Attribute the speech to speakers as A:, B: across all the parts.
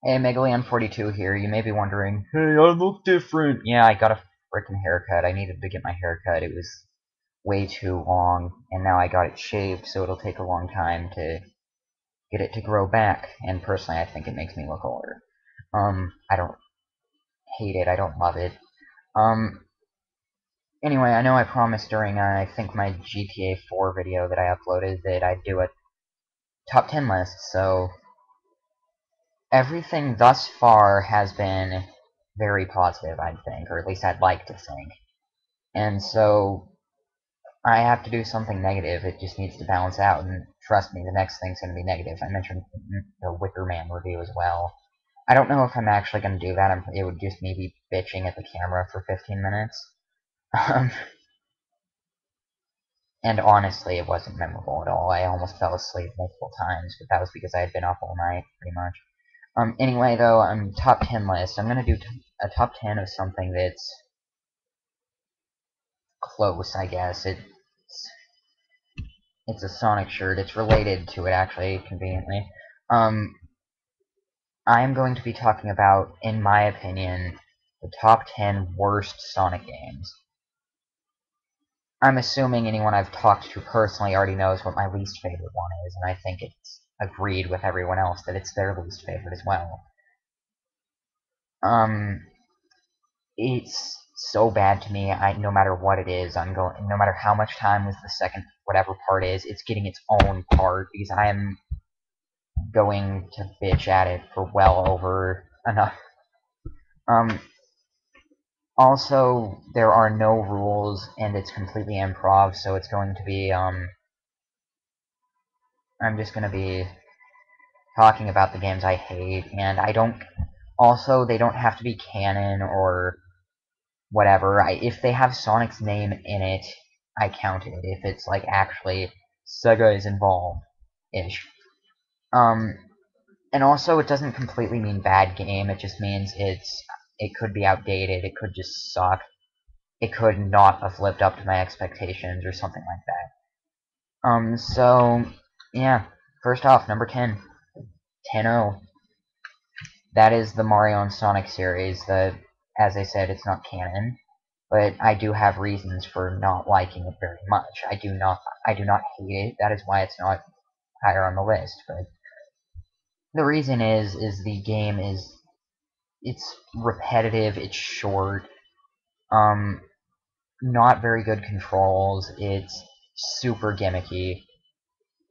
A: Hey, Megalion42 here. You may be wondering, hey, I look different. Yeah, I got a freaking haircut. I needed to get my hair cut. It was way too long, and now I got it shaved, so it'll take a long time to get it to grow back. And personally, I think it makes me look older. I don't hate it. I don't love it. Um, anyway, I know I promised during, I think, my GTA 4 video that I uploaded that I'd do a top 10 list, so everything thus far has been very positive, I think, or at least I'd like to think. And so I have to do something negative. It just needs to balance out, and trust me, the next thing's going to be negative. I mentioned the Wicker Man review as well. I don't know if I'm actually going to do that. It would just me be bitching at the camera for 15 minutes. Um, and honestly, it wasn't memorable at all. I almost fell asleep multiple times, but that was because I had been up all night, pretty much. Anyway, though, top 10 list. I'm gonna do a top 10 of something that's close, I guess. It's a Sonic shirt. It's related to it, actually, conveniently. Um, I'm going to be talking about, in my opinion, the top 10 worst Sonic games. I'm assuming anyone I've talked to personally already knows what my least favorite one is, and I think it's agreed with everyone else that it's their least favorite as well. Um, it's so bad to me. No matter what it is, no matter how much time was the second whatever part is, it's getting its own part because I am going to bitch at it for well over enough. Um, Also, there are no rules and it's completely improv, so it's going to be I'm just going to be talking about the games I hate, and I don't. Also, they don't have to be canon or whatever. If they have Sonic's name in it, I count it. If it's like actually Sega is involved, ish. Um, and also it doesn't completely mean bad game. It just means it could be outdated. It could just suck. It could not have lived up to my expectations or something like that. So yeah. First off, number 10, 10-0. That is the Mario and Sonic series. That, as I said, it's not canon. But I do have reasons for not liking it very much. I do not hate it. That is why it's not higher on the list. But the reason is the game it's repetitive, it's short, um, not very good controls, it's super gimmicky,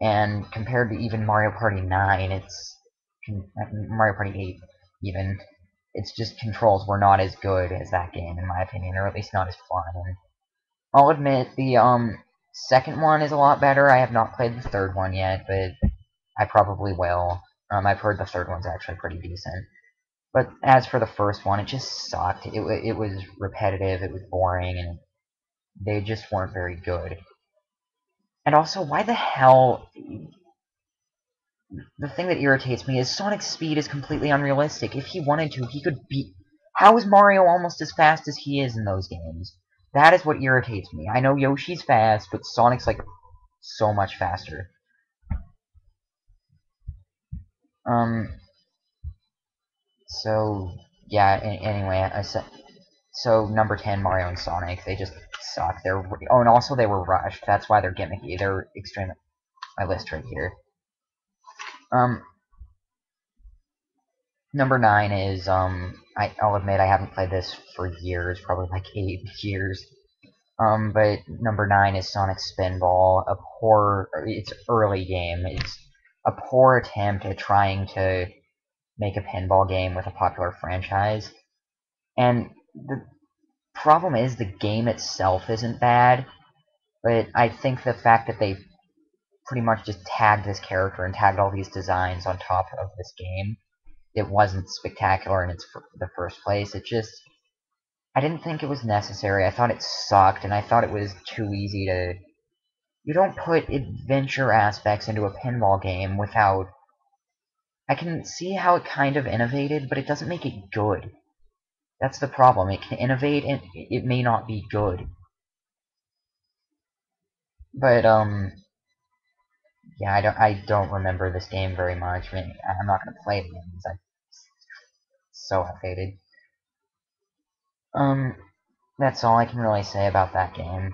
A: and compared to even Mario Party 9, Mario Party 8 even, it's just controls were not as good as that game in my opinion, or at least not as fun. And I'll admit the second one is a lot better. I have not played the third one yet, but I probably will. I've heard the third one's actually pretty decent. But as for the first one, it just sucked. It was repetitive, it was boring, and they just weren't very good. And also, why the hell... The thing that irritates me is Sonic's speed is completely unrealistic. If he wanted to, he could beat... How is Mario almost as fast as he is in those games? That is what irritates me. I know Yoshi's fast, but Sonic's, like, so much faster. Um, so, yeah, anyway, so number 10, Mario and Sonic, they just suck. Oh, and also they were rushed. That's why they're gimmicky. They're extreme. My list right here. Um, Number 9 is, I'll admit I haven't played this for years, probably like 8 years. But number 9 is Sonic Spinball, it's early game. It's a poor attempt at trying to make a pinball game with a popular franchise. And the problem is the game itself isn't bad, but I think the fact that they pretty much just tagged this character and tagged all these designs on top of this game, it wasn't spectacular in the first place. I didn't think it was necessary. I thought it sucked, and I thought it was too easy to... You don't put adventure aspects into a pinball game without... I can see how it kind of innovated, but it doesn't make it good. That's the problem. It can innovate, and it may not be good. But, yeah, I don't remember this game very much. I mean, I'm not going to play it again, because I've so outdated. That's all I can really say about that game.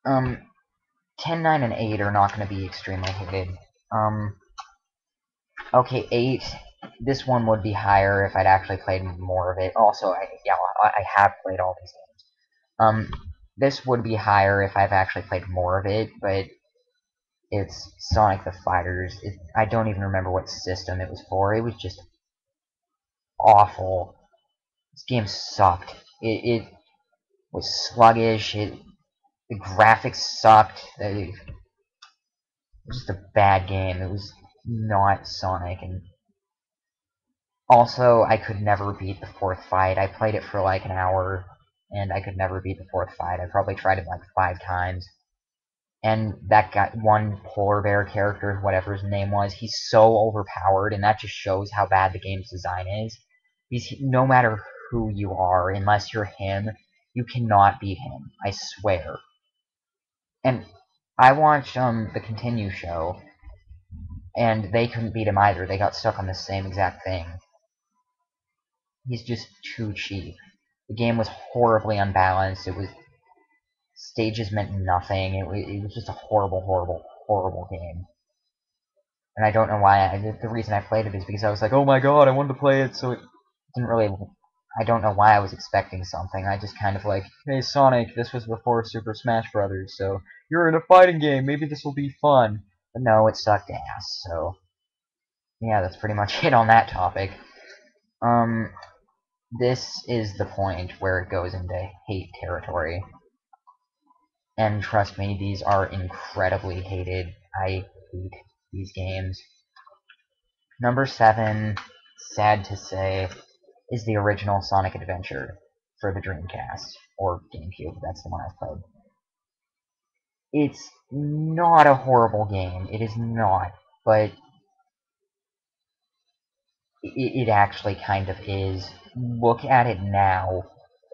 A: 10, 9, and 8 are not going to be extremely hated. Okay, 8, this one would be higher if I'd actually played more of it. Also, I have played all these games. This would be higher if I've actually played more of it, but it's Sonic the Fighters. I don't even remember what system it was for. It was just awful. This game sucked. It was sluggish. The graphics sucked. It was just a bad game. It was not Sonic, and also I could never beat the fourth fight. I played it for like an hour, and I could never beat the fourth fight. I probably tried it like 5 times. And that guy, one polar bear character, whatever his name was, he's so overpowered, and that just shows how bad the game's design is. No matter who you are, unless you're him, you cannot beat him. I swear. And I watched the Continue show, and they couldn't beat him either. They got stuck on the same exact thing. He's just too cheap. The game was horribly unbalanced. Stages meant nothing. It was just a horrible, horrible, horrible game. And I don't know why. The reason I played it is because I was like, oh my god, I wanted to play it, so it didn't really. I don't know why I was expecting something. I just kind of like, hey Sonic, this was before Super Smash Brothers, so you're in a fighting game, maybe this will be fun. But no, it sucked ass, so yeah, that's pretty much it on that topic. This is the point where it goes into hate territory. And trust me, these are incredibly hated. I hate these games. Number 7, sad to say, is the original Sonic Adventure for the Dreamcast, or GameCube, that's the one I've played. It's not a horrible game, it is not, but it actually kind of is. Look at it now.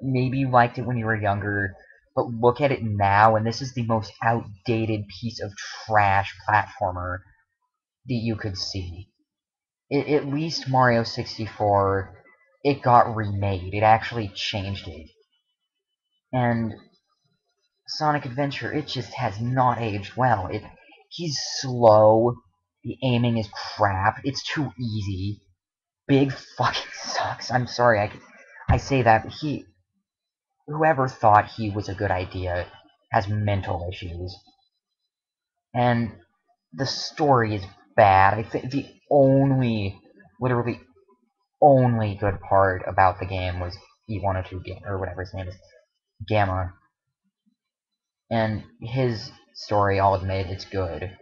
A: Maybe you liked it when you were younger, but look at it now, and this is the most outdated piece of trash platformer that you could see. At least Mario 64, it got remade. It actually changed it. And Sonic Adventure, it just has not aged well. He's slow. The aiming is crap. It's too easy. Big fucking sucks. I'm sorry, I say that. Whoever thought he was a good idea has mental issues. And the story is bad. I think the literally only good part about the game was E102 or whatever his name is, Gamma. And his story, I'll admit, it's good.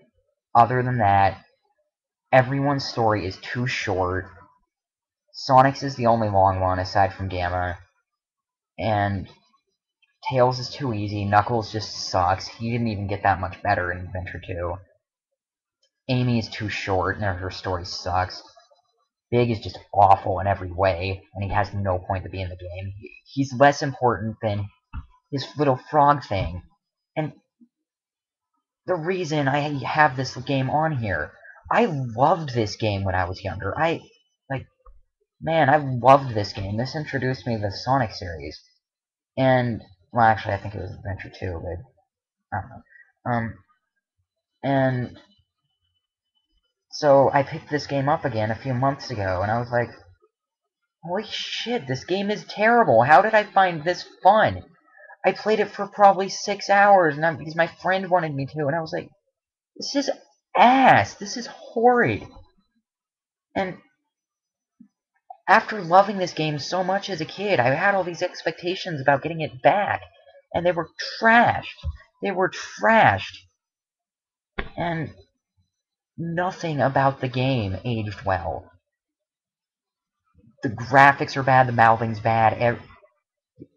A: Other than that, everyone's story is too short. Sonic's is the only long one, aside from Gamma. And Tails is too easy. Knuckles just sucks. He didn't even get that much better in Adventure 2. Amy is too short, and her story sucks. Big is just awful in every way, and he has no point to be in the game. He's less important than his little frog thing. And the reason I have this game on here, I loved this game when I was younger. Man, I loved this game. This introduced me to the Sonic series. And, well, actually, I think it was Adventure 2, but I don't know. And so I picked this game up again a few months ago, and I was like, holy shit, this game is terrible. How did I find this fun? I played it for probably 6 hours, and because my friend wanted me to, and I was like, this is ass. This is horrid. And after loving this game so much as a kid, I had all these expectations about getting it back, and they were trashed. They were trashed. And nothing about the game aged well. The graphics are bad, the mouthing's bad,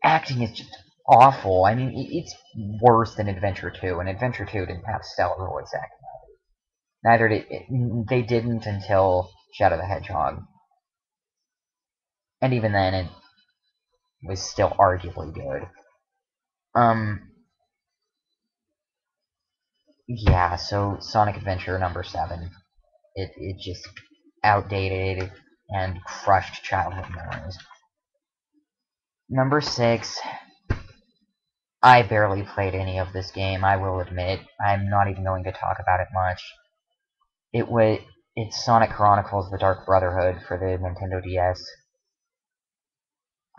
A: acting is just awful. I mean, it's worse than Adventure 2, and Adventure 2 didn't have stellar voice acting. Neither did they didn't until Shadow the Hedgehog. And even then, it was still arguably good. Yeah, so Sonic Adventure number 7. It just outdated, and crushed childhood memories. Number 6, I barely played any of this game, I will admit. I'm not even going to talk about it much. It's Sonic Chronicles: The Dark Brotherhood for the Nintendo DS.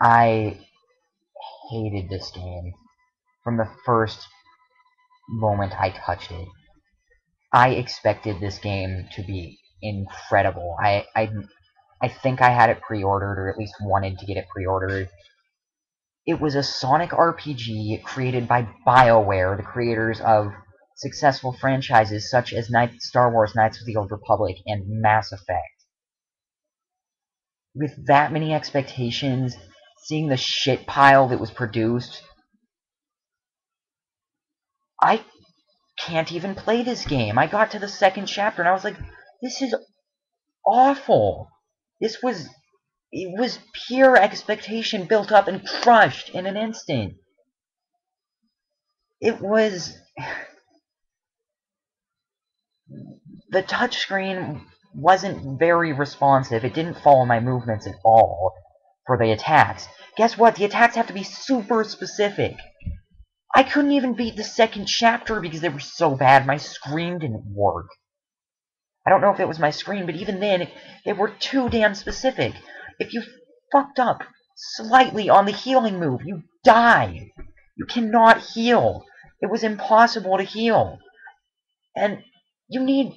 A: I hated this game from the first moment I touched it. I expected this game to be incredible. I think I had it pre-ordered, or at least wanted to get it pre-ordered. It was a Sonic RPG created by BioWare, the creators of successful franchises such as Star Wars Knights of the Old Republic and Mass Effect. With that many expectations, seeing the shit pile that was produced, I can't even play this game. I got to the second chapter and I was like, this is awful. It was pure expectation built up and crushed in an instant. It was... The touchscreen wasn't very responsive. It didn't follow my movements at all for the attacks. Guess what? The attacks have to be super specific. I couldn't even beat the second chapter because they were so bad. My screen didn't work. I don't know if it was my screen, but even then, they were too damn specific. If you fucked up slightly on the healing move, you die. You cannot heal. It was impossible to heal. And you need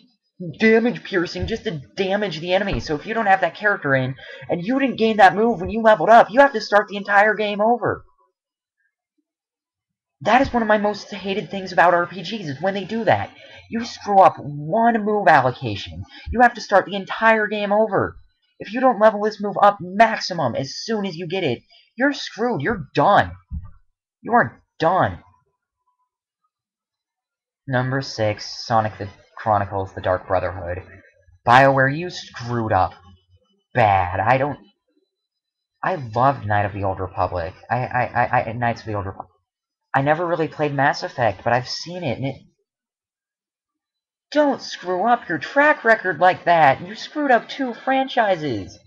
A: damage piercing just to damage the enemy. So if you don't have that character in, and you didn't gain that move when you leveled up, you have to start the entire game over. That is one of my most hated things about RPGs, is when they do that. You screw up one move allocation, you have to start the entire game over. If you don't level this move up maximum as soon as you get it, you're screwed. You're done. You are done. Number 6, Sonic the Chronicles: The Dark Brotherhood. BioWare, you screwed up bad. I loved Knights of the Old Republic. Knights of the Old Republic. I never really played Mass Effect, but I've seen it, and it... Don't screw up your track record like that. You screwed up 2 franchises.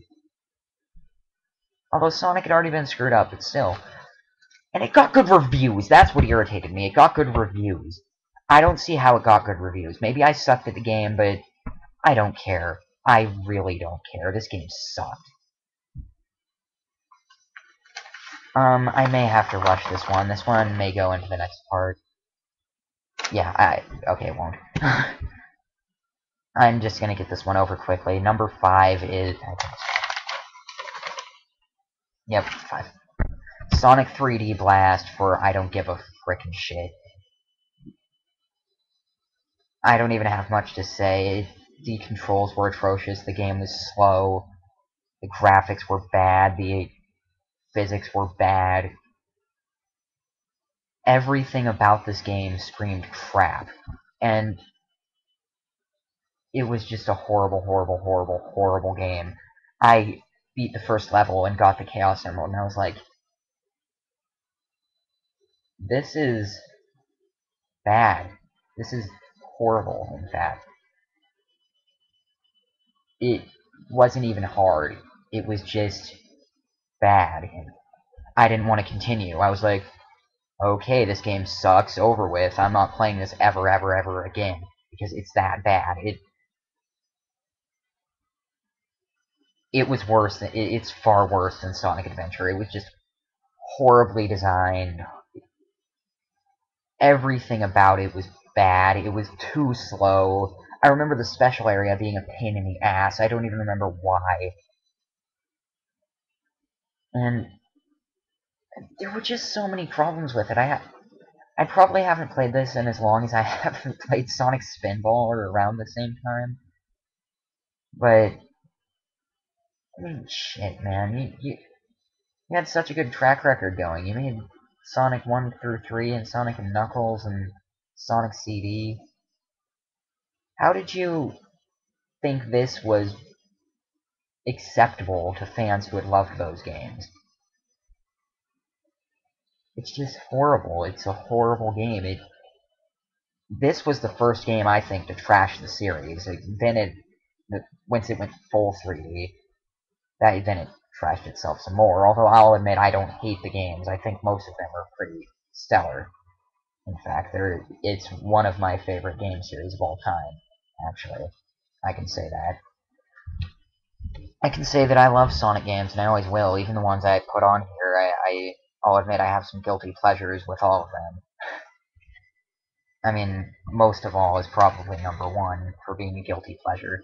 A: Although Sonic had already been screwed up, but still. And it got good reviews. That's what irritated me. It got good reviews. I don't see how it got good reviews. Maybe I sucked at the game, but I don't care. I really don't care. This game sucked. I may have to rush this one. This one may go into the next part. Yeah, okay, it won't. I'm just gonna get this one over quickly. Number 5 is... Yep, 5. Sonic 3D Blast for I don't give a frickin' shit. I don't even have much to say. The controls were atrocious, the game was slow, the graphics were bad, the physics were bad. Everything about this game screamed crap. And it was just a horrible, horrible, horrible, horrible game. I beat the first level and got the Chaos Emerald, and I was like, this is bad. This is horrible, in fact. It wasn't even hard. It was just bad. And I didn't want to continue. I was like, okay, this game sucks, over with. I'm not playing this ever, ever, ever again. Because it's that bad. It was worse than... It's far worse than Sonic Adventure. It was just horribly designed. Everything about it was bad. It was too slow. I remember the special area being a pain in the ass. I don't even remember why. And there were just so many problems with it. I probably haven't played this in as long as I haven't played Sonic Spinball, or around the same time. But, I mean, shit, man. You had such a good track record going. You made Sonic 1 through 3 and Sonic and Knuckles and Sonic CD. How did you think this was acceptable to fans who had loved those games? It's just horrible. It's a horrible game. This was the first game, I think, to trash the series. Once it went full 3D. then it trashed itself some more. Although I'll admit I don't hate the games. I think most of them are pretty stellar. In fact, it's one of my favorite game series of all time, actually. I can say that. I can say that I love Sonic games, and I always will. Even the ones I put on here, I'll admit I have some guilty pleasures with all of them. I mean, most of all is probably number one for being a guilty pleasure.